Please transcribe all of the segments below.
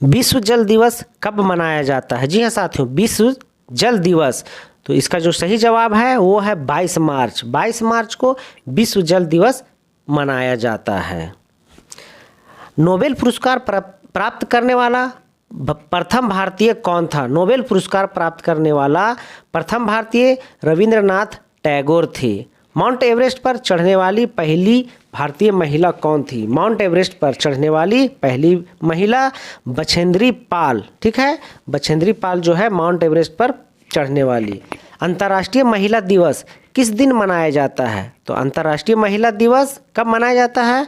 विश्व जल दिवस कब मनाया जाता है? जी हाँ साथियों, विश्व जल दिवस, तो इसका जो सही जवाब है वो है 22 मार्च। 22 मार्च को विश्व जल दिवस मनाया जाता है। नोबेल पुरस्कार प्राप्त करने वाला प्रथम भारतीय कौन था? नोबेल पुरस्कार प्राप्त करने वाला प्रथम भारतीय रविंद्रनाथ टैगोर थे। माउंट एवरेस्ट पर चढ़ने वाली पहली भारतीय महिला कौन थी? माउंट एवरेस्ट पर चढ़ने वाली पहली महिला बछेंद्री पाल, ठीक है, बछेंद्री पाल जो है माउंट एवरेस्ट पर चढ़ने वाली। अंतर्राष्ट्रीय महिला दिवस किस दिन मनाया जाता है? तो अंतर्राष्ट्रीय महिला दिवस कब मनाया जाता है?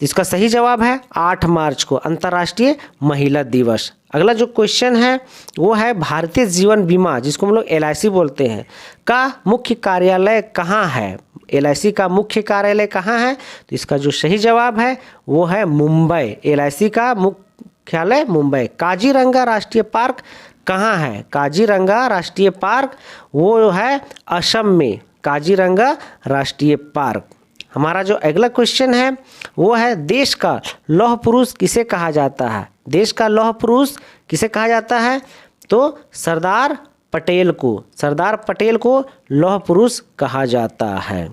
इसका सही जवाब है 8 मार्च को अंतर्राष्ट्रीय महिला दिवस। अगला जो क्वेश्चन है वो है भारतीय जीवन बीमा, जिसको हम लोग LIC बोलते हैं, का मुख्य कार्यालय कहाँ है? LIC का मुख्य कार्यालय कहाँ है? तो इसका जो सही जवाब है वो है मुंबई। LIC का मुख्यालय मुंबई। काजीरंगा राष्ट्रीय पार्क कहाँ है? काजीरंगा राष्ट्रीय पार्क वो है असम में, काजीरंगा राष्ट्रीय पार्क। हमारा जो अगला क्वेश्चन है वो है देश का लौह पुरुष किसे कहा जाता है? देश का लौह पुरुष किसे कहा जाता है? तो सरदार पटेल को, सरदार पटेल को लौह पुरुष कहा जाता है।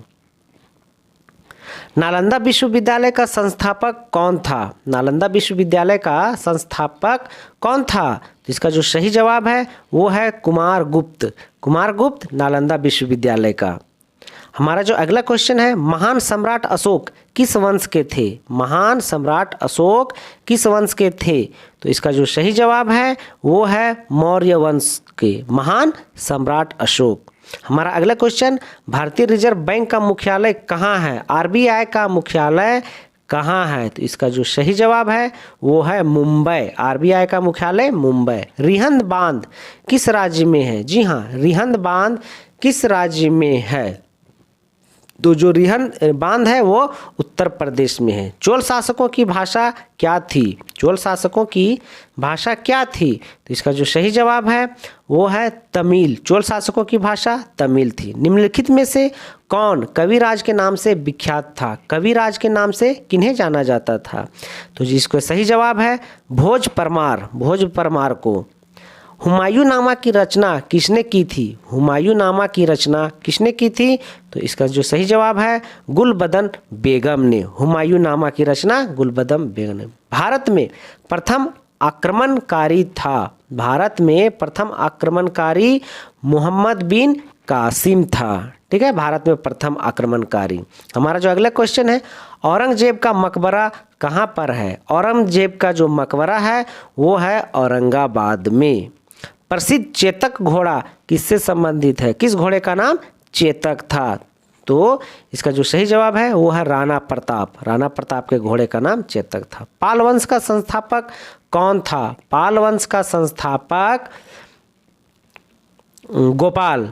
नालंदा विश्वविद्यालय का संस्थापक कौन था? नालंदा विश्वविद्यालय का संस्थापक कौन था? तो इसका जो सही जवाब है वो है कुमार गुप्त। कुमार गुप्त नालंदा विश्वविद्यालय का। हमारा जो अगला क्वेश्चन है, महान सम्राट अशोक किस वंश के थे? महान सम्राट अशोक किस वंश के थे? तो इसका जो सही जवाब है वो है मौर्य वंश के, महान सम्राट अशोक। हमारा अगला क्वेश्चन, भारतीय रिजर्व बैंक का मुख्यालय कहाँ है? RBI का मुख्यालय कहाँ है? तो इसका जो सही जवाब है वो है मुंबई। RBI का मुख्यालय मुंबई। रिहंद बांध किस राज्य में है? जी हाँ, रिहंद बांध किस राज्य में है? तो जो रिहंद बांध है वो उत्तर प्रदेश में है। चोल शासकों की भाषा क्या थी? चोल शासकों की भाषा क्या थी? तो इसका जो सही जवाब है वो है तमिल। चोल शासकों की भाषा तमिल थी। निम्नलिखित में से कौन कविराज के नाम से विख्यात था? कविराज के नाम से किन्हें जाना जाता था? तो जिसको सही जवाब है भोज परमार, भोज परमार को। हुमायूं नामा की रचना किसने की थी? हुमायूं नामा की रचना किसने की थी? तो इसका जो सही जवाब है गुलबदन बेगम ने। हुमायूं नामा की रचना गुलबदन बेगम ने। भारत में प्रथम आक्रमणकारी था? भारत में प्रथम आक्रमणकारी मोहम्मद बिन कासिम था, ठीक है, भारत में प्रथम आक्रमणकारी। हमारा जो अगला क्वेश्चन है, औरंगजेब का मकबरा कहाँ पर है? औरंगजेब का जो मकबरा है वो है औरंगाबाद में। प्रसिद्ध चेतक घोड़ा किससे संबंधित है? किस घोड़े का नाम चेतक था? तो इसका जो सही जवाब है वो है राणा प्रताप। राणा प्रताप के घोड़े का नाम चेतक था। पाल वंश का संस्थापक कौन था? पाल वंश का संस्थापक गोपाल,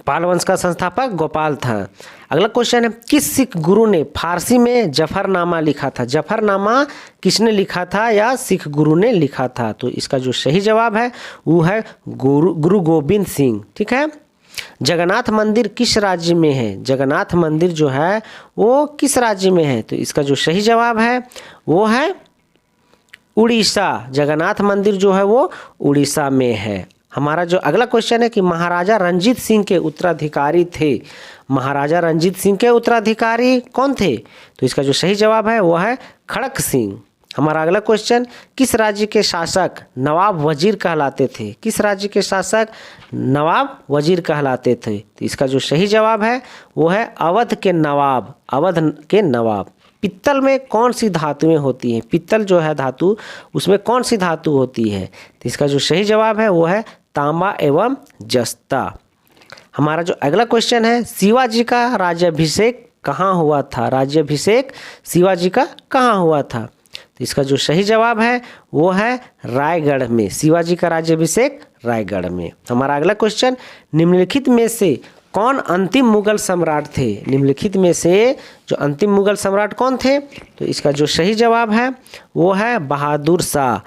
पाल वंश का संस्थापक गोपाल था। अगला क्वेश्चन है, किस सिख गुरु ने फारसी में जफरनामा लिखा था? जफरनामा किसने लिखा था या सिख गुरु ने लिखा था? तो इसका जो सही जवाब है वो है गुरु गोबिंद सिंह, ठीक है। जगन्नाथ मंदिर किस राज्य में है? जगन्नाथ मंदिर जो है वो किस राज्य में है? तो इसका जो सही जवाब है वो है उड़ीसा। जगन्नाथ मंदिर जो है वो उड़ीसा में है। हमारा जो अगला क्वेश्चन है कि महाराजा रंजीत सिंह के उत्तराधिकारी थे। महाराजा रंजीत सिंह के उत्तराधिकारी कौन थे? तो इसका जो सही जवाब है वो है खड़क सिंह। हमारा अगला क्वेश्चन, किस राज्य के शासक नवाब वजीर कहलाते थे? किस राज्य के शासक नवाब वजीर कहलाते थे? तो इसका जो सही जवाब है वो है अवध के नवाब। अवध के नवाब। पित्तल में कौन सी धातुएं होती हैं? पित्तल जो है धातु, उसमें कौन सी धातु होती है? तो इसका जो सही जवाब है वो है तांबा एवं जस्ता। हमारा जो अगला क्वेश्चन है, शिवाजी का राज्याभिषेक कहाँ हुआ था? राज्याभिषेक शिवाजी का कहाँ हुआ था? तो इसका जो सही जवाब है वो है रायगढ़ में। शिवाजी का राज्याभिषेक रायगढ़ में। हमारा अगला क्वेश्चन, निम्नलिखित में से कौन अंतिम मुगल सम्राट थे? निम्नलिखित में से जो अंतिम मुगल सम्राट कौन थे? तो इसका जो सही जवाब है वो है बहादुर शाह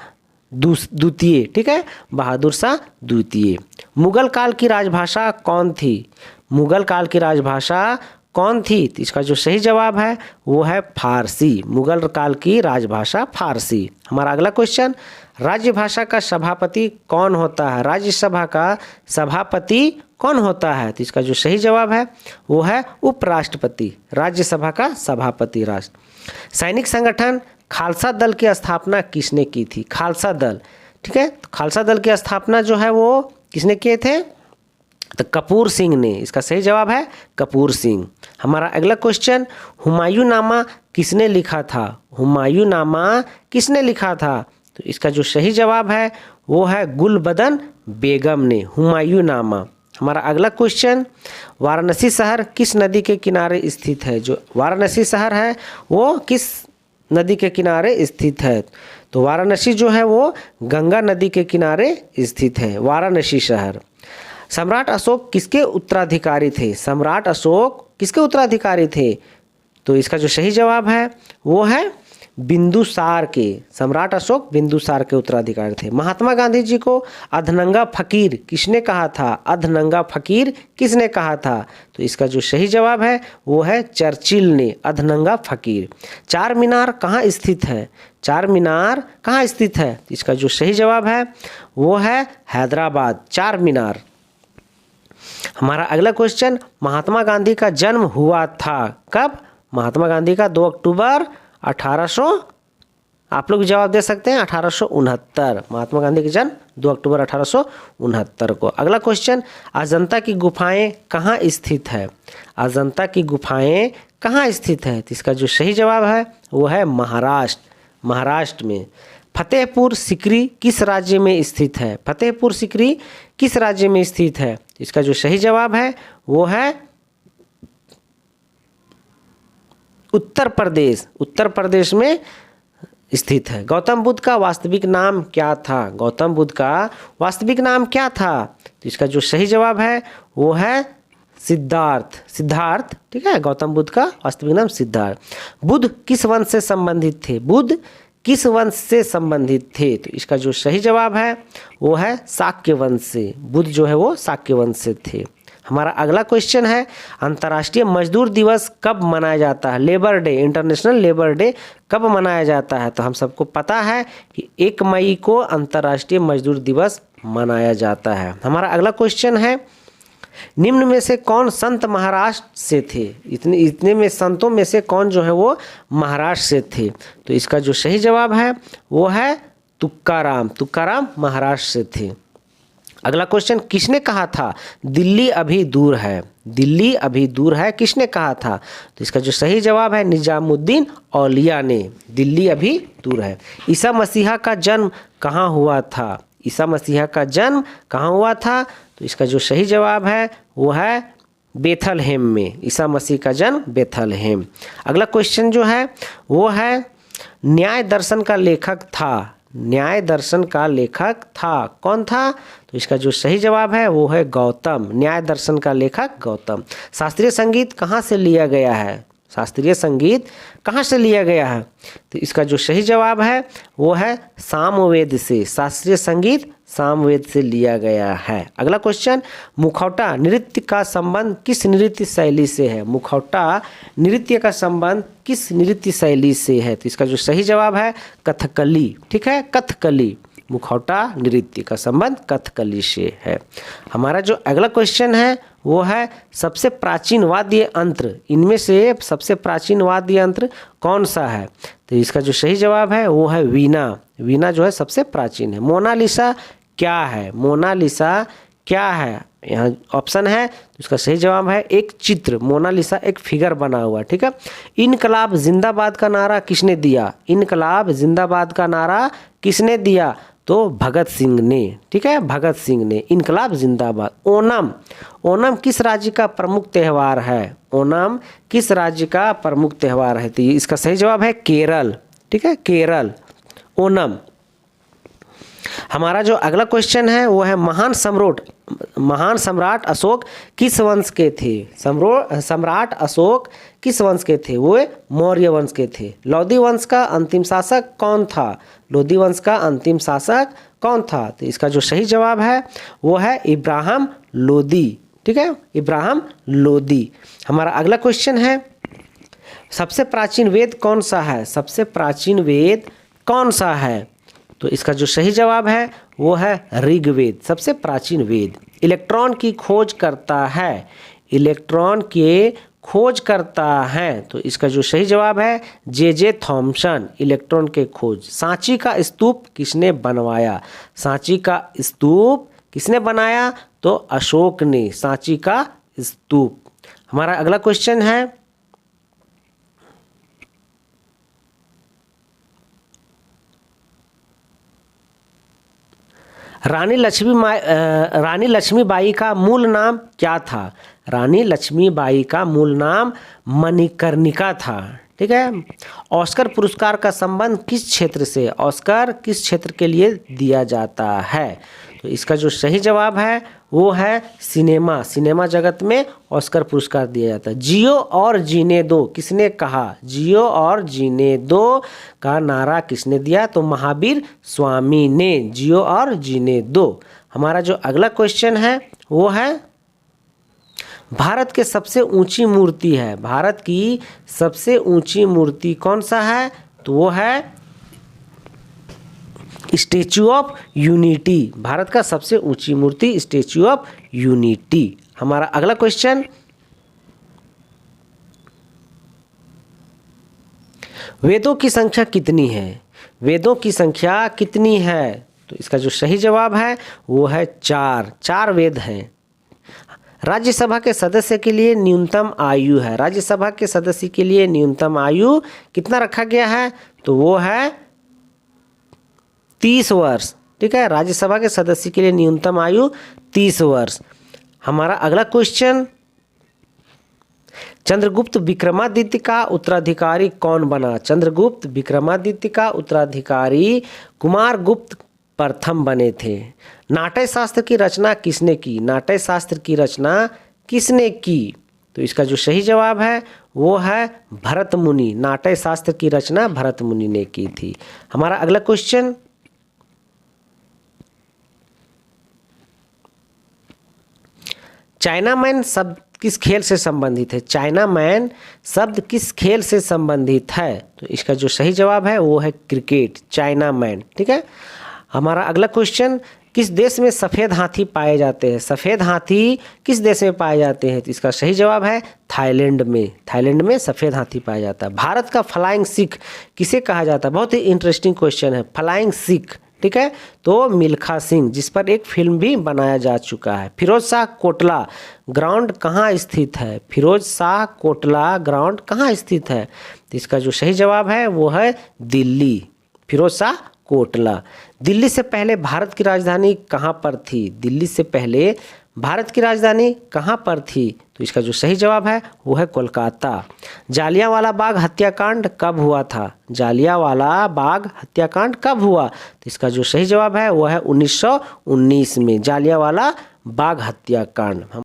द्वितीय, ठीक है, बहादुर शाह द्वितीय। मुगल काल की राजभाषा कौन थी? मुगल काल की राजभाषा कौन थी? तो इसका जो सही जवाब है वो है फारसी। मुगल काल की राजभाषा फारसी। हमारा अगला क्वेश्चन, राज्य भाषा का सभापति कौन होता है? राज्यसभा का सभापति कौन होता है? तो इसका जो सही जवाब है वो है उपराष्ट्रपति। राज्यसभा का सभापति राष्ट्र। सैनिक संगठन खालसा दल की स्थापना किसने की थी? खालसा दल, ठीक है, तो खालसा दल की स्थापना जो है वो किसने किए थे? तो कपूर सिंह ने। इसका सही जवाब है कपूर सिंह। हमारा अगला क्वेश्चन, हुमायूंनामा किसने लिखा था? हुमायूंनामा किसने लिखा था? तो इसका जो सही जवाब है वो है गुलबदन बेगम ने हुमायूंनामा। हमारा अगला क्वेश्चन, वाराणसी शहर किस नदी के किनारे स्थित है? जो वाराणसी शहर है वो किस नदी के किनारे स्थित है? तो वाराणसी जो है वो गंगा नदी के किनारे स्थित है वाराणसी शहर। सम्राट अशोक किसके उत्तराधिकारी थे? सम्राट अशोक किसके उत्तराधिकारी थे? तो इसका जो सही जवाब है वो है बिंदुसार के। सम्राट अशोक बिंदुसार के उत्तराधिकारी थे। महात्मा गांधी जी को अधनंगा फकीर किसने कहा था? अधनंगा फकीर किसने कहा था? तो इसका जो सही जवाब है वो है चर्चिल ने अधनंगा फकीर। चार मीनार कहाँ स्थित है? चार मीनार कहाँ स्थित है? इसका जो सही जवाब है वो है हैदराबाद। चार मीनार। हमारा अगला क्वेश्चन, महात्मा गांधी का जन्म हुआ था कब? महात्मा गांधी का 2 अक्टूबर 1800, आप लोग जवाब दे सकते हैं 1869। महात्मा गांधी का जन्म 2 अक्टूबर 1869 को। अगला क्वेश्चन, अजंता की गुफाएं कहाँ स्थित है? अजंता की गुफाएं कहाँ स्थित है? तो इसका जो सही जवाब है वो है महाराष्ट्र। महाराष्ट्र में। फतेहपुर सिकरी किस राज्य में स्थित है? फतेहपुर सिकरी किस राज्य में स्थित है? इसका जो सही जवाब है वो है उत्तर प्रदेश। उत्तर प्रदेश में स्थित है। गौतम बुद्ध का वास्तविक नाम क्या था? गौतम बुद्ध का वास्तविक नाम क्या था? तो इसका जो सही जवाब है वो है सिद्धार्थ। सिद्धार्थ, ठीक है, गौतम बुद्ध का वास्तविक नाम सिद्धार्थ। बुद्ध किस वंश से संबंधित थे? बुद्ध किस वंश से संबंधित थे? तो इसका जो सही जवाब है वो है शाक्य वंश से। बुद्ध जो है वो शाक्य वंश से थे। हमारा अगला क्वेश्चन है, अंतर्राष्ट्रीय मजदूर दिवस कब मनाया जाता है? Labour day, international labour day कब मनाया जाता है? तो हम सबको पता है कि 1 मई को अंतर्राष्ट्रीय मजदूर दिवस मनाया जाता है। हमारा अगला क्वेश्चन है, निम्न में से कौन संत महाराष्ट्र से थे? इतने में संतों में से कौन जो है वो महाराष्ट्र से थे? तो इसका जो सही जवाब है वो है तुकाराम। तुकाराम महाराष्ट्र से थे। अगला क्वेश्चन, किसने कहा था दिल्ली अभी दूर है? दिल्ली अभी दूर है किसने कहा था? तो इसका जो सही जवाब है निजामुद्दीन औलिया ने। दिल्ली अभी दूर है। ईसा मसीहा का जन्म कहाँ हुआ था? ईसा मसीहा का जन्म कहाँ हुआ था? तो इसका जो सही जवाब है वो है बेथलहेम में। ईसा मसीह का जन्म बेथलहेम। अगला क्वेश्चन जो है वो है, न्याय दर्शन का लेखक था? न्याय दर्शन का लेखक था कौन था? तो इसका जो सही जवाब है वो है गौतम। न्याय दर्शन का लेखक गौतम। शास्त्रीय संगीत कहाँ से लिया गया है? शास्त्रीय संगीत कहाँ से लिया गया है? तो इसका जो सही जवाब है वो है सामवेद से। शास्त्रीय संगीत सामवेद से लिया गया है। अगला क्वेश्चन, मुखौटा नृत्य का संबंध किस नृत्य शैली से है? मुखौटा नृत्य का संबंध किस नृत्य शैली से है? तो इसका जो सही जवाब है कथकली। ठीक है, कथकली। मुखौटा नृत्य का संबंध कथकली से है। हमारा जो अगला क्वेश्चन है वो है, सबसे प्राचीन वाद्य यंत्र, इनमें से सबसे प्राचीन वाद्य यंत्र कौन सा है? तो इसका जो सही जवाब है वो है वीणा। वीणा जो है सबसे प्राचीन है। मोनालिसा क्या है? मोनालिसा क्या है? यहाँ ऑप्शन है, तो इसका सही जवाब है एक चित्र। मोनालिसा एक फिगर बना हुआ। ठीक है। इनकलाब जिंदाबाद का नारा किसने दिया? इनकलाब जिंदाबाद का नारा किसने दिया? तो भगत सिंह ने। ठीक है, भगत सिंह ने। इनकलाब जिंदाबाद। ओणम, ओणम किस राज्य का प्रमुख त्यौहार है? ओणम किस राज्य का प्रमुख त्यौहार है? तो इसका सही जवाब है केरल। ठीक है, केरल। ओणम। हमारा जो अगला क्वेश्चन है वो है, महान सम्राट अशोक किस वंश के थे? सम्राट अशोक किस वंश के थे? वो मौर्य वंश के थे। लोधी वंश का अंतिम शासक कौन था? लोधी वंश का अंतिम शासक कौन था? तो इसका जो सही जवाब है वो है इब्राहिम लोदी। ठीक है, इब्राहिम लोदी। हमारा अगला क्वेश्चन है, सबसे प्राचीन वेद कौन सा है? सबसे प्राचीन वेद कौन सा है? तो इसका जो सही जवाब है वो है ऋग्वेद, सबसे प्राचीन वेद। इलेक्ट्रॉन की खोज करता है, इलेक्ट्रॉन के खोज करता है, तो इसका जो सही जवाब है जे थॉमसन, इलेक्ट्रॉन के खोज। सांची का स्तूप किसने बनवाया? सांची का स्तूप किसने बनाया? तो अशोक ने सांची का स्तूप। हमारा अगला क्वेश्चन है, रानी लक्ष्मीबाई का मूल नाम क्या था? रानी लक्ष्मीबाई का मूल नाम मणिकर्णिका था। ठीक है। ऑस्कर पुरस्कार का संबंध किस क्षेत्र से? ऑस्कर किस क्षेत्र के लिए दिया जाता है? तो इसका जो सही जवाब है वो है सिनेमा, सिनेमा जगत में ऑस्कर पुरस्कार दिया जाता है। जियो और जीने दो किसने कहा? जियो और जीने दो का नारा किसने दिया? तो महावीर स्वामी ने, जियो और जीने दो। हमारा जो अगला क्वेश्चन है वो है, भारत के सबसे ऊंची मूर्ति है, भारत की सबसे ऊंची मूर्ति कौन सा है? तो वो है स्टैच्यू ऑफ यूनिटी। भारत का सबसे ऊंची मूर्ति स्टैच्यू ऑफ यूनिटी। हमारा अगला क्वेश्चन, वेदों की संख्या कितनी है? वेदों की संख्या कितनी है? तो इसका जो सही जवाब है वो है 4, 4 वेद हैं। राज्यसभा के सदस्य के लिए न्यूनतम आयु है, राज्यसभा के सदस्य के लिए न्यूनतम आयु कितना रखा गया है? तो वो है 30 वर्ष। ठीक है, राज्यसभा के सदस्य के लिए न्यूनतम आयु 30 वर्ष। हमारा अगला क्वेश्चन, चंद्रगुप्त विक्रमादित्य का उत्तराधिकारी कौन बना? चंद्रगुप्त विक्रमादित्य का उत्तराधिकारी कुमारगुप्त प्रथम बने थे। नाट्य शास्त्र की रचना किसने की? नाट्य शास्त्र की रचना किसने की? तो इसका जो सही जवाब है वो है भरत मुनि। नाट्य शास्त्र की रचना भरत मुनि ने की थी। हमारा अगला क्वेश्चन, चाइना मैन शब्द किस खेल से संबंधित है? चाइना मैन शब्द किस खेल से संबंधित है? तो इसका जो सही जवाब है वो है क्रिकेट, चाइना मैन। ठीक है। हमारा अगला क्वेश्चन, किस देश में सफ़ेद हाथी पाए जाते हैं? सफ़ेद हाथी किस देश में पाए जाते हैं? तो इसका सही जवाब है थाईलैंड में, थाईलैंड में सफ़ेद हाथी पाया जाता है। भारत का फ्लाइंग सिख किसे कहा जाता है? बहुत ही इंटरेस्टिंग क्वेश्चन है, फ्लाइंग सिख। ठीक है, तो मिल्खा सिंह, जिस पर एक फिल्म भी बनाया जा चुका है। फिरोज शाह कोटला ग्राउंड कहाँ स्थित है? फिरोज शाह कोटला ग्राउंड कहाँ स्थित है? तो इसका जो सही जवाब है वो है दिल्ली, फिरोज शाह कोटला। दिल्ली से पहले भारत की राजधानी कहाँ पर थी? दिल्ली से पहले भारत की राजधानी कहाँ पर थी? तो इसका जो सही जवाब है वो है कोलकाता। जालियांवाला बाग हत्याकांड कब हुआ था? जालियांवाला बाग हत्याकांड कब हुआ? तो इसका जो सही जवाब है वो है 1919 में, जालियांवाला बाग हत्याकांड।